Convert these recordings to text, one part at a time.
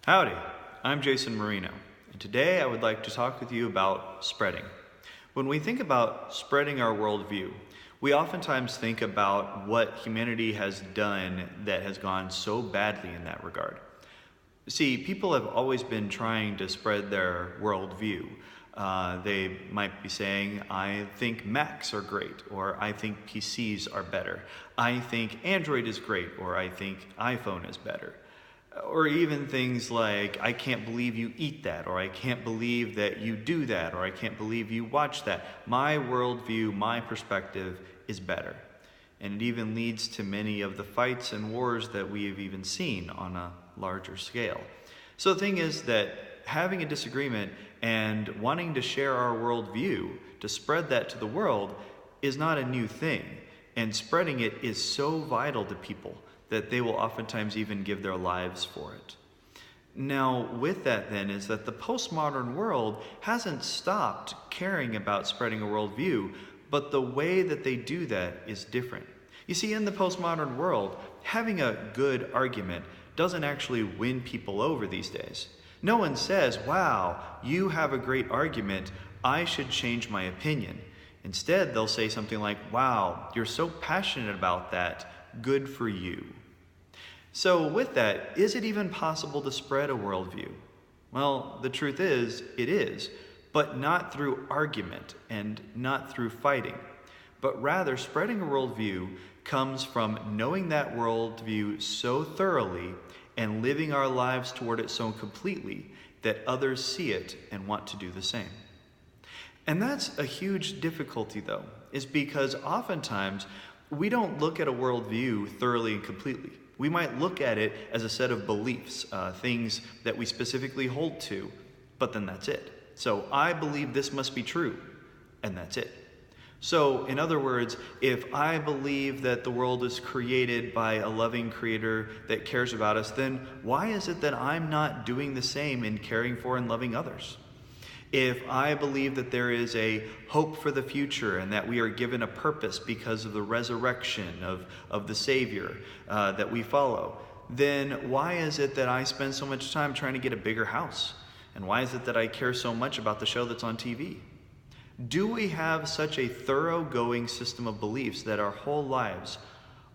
Howdy, I'm Jason Marino, and today I would like to talk with you about spreading. When we think about spreading our worldview, we oftentimes think about what humanity has done that has gone so badly in that regard. See, people have always been trying to spread their worldview. They might be saying, I think Macs are great, or I think PCs are better. I think Android is great, or I think iPhone is better. Or even things like, I can't believe you eat that, or I can't believe that you do that, or I can't believe you watch that. My worldview, my perspective is better. And it even leads to many of the fights and wars that we have even seen on a larger scale. So the thing is that having a disagreement and wanting to share our worldview, to spread that to the world, is not a new thing. And spreading it is so vital to people that they will oftentimes even give their lives for it. Now, with that then is that the postmodern world hasn't stopped caring about spreading a worldview, but the way that they do that is different. You see, in the postmodern world, having a good argument doesn't actually win people over these days. No one says, wow, you have a great argument, I should change my opinion. Instead, they'll say something like, wow, you're so passionate about that, good for you. So with that, is it even possible to spread a worldview? Well, the truth is, it is, but not through argument and not through fighting. But rather, spreading a worldview comes from knowing that worldview so thoroughly and living our lives toward it so completely that others see it and want to do the same. And that's a huge difficulty, though, is because oftentimes we don't look at a worldview thoroughly and completely. We might look at it as a set of beliefs, things that we specifically hold to, but then that's it. So I believe this must be true, and that's it. So in other words, if I believe that the world is created by a loving creator that cares about us, then why is it that I'm not doing the same in caring for and loving others? If I believe that there is a hope for the future and that we are given a purpose because of the resurrection of the Savior that we follow, then why is it that I spend so much time trying to get a bigger house? And why is it that I care so much about the show that's on TV? Do we have such a thoroughgoing system of beliefs that our whole lives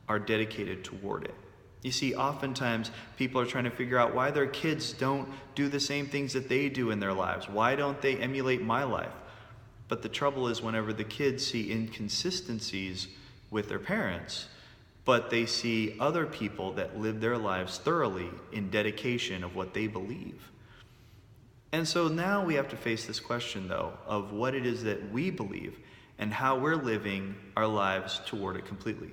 are dedicated toward it? You see, oftentimes people are trying to figure out why their kids don't do the same things that they do in their lives. Why don't they emulate my life? But the trouble is whenever the kids see inconsistencies with their parents, but they see other people that live their lives thoroughly in dedication of what they believe. And so now we have to face this question, though, of what it is that we believe and how we're living our lives toward it completely.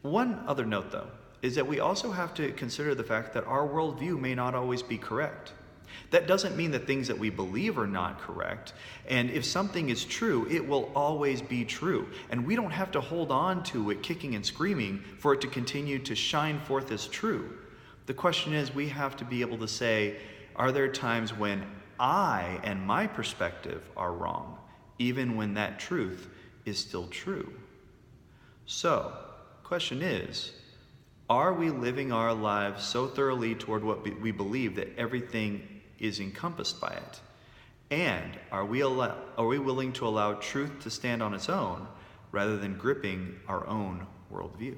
One other note, though, is that we also have to consider the fact that our worldview may not always be correct. That doesn't mean that things that we believe are not correct. And if something is true, it will always be true. And we don't have to hold on to it kicking and screaming for it to continue to shine forth as true. The question is, we have to be able to say, are there times when I and my perspective are wrong, even when that truth is still true? So, the question is, are we living our lives so thoroughly toward what we believe that everything is encompassed by it? And are we willing to allow truth to stand on its own rather than gripping our own worldview?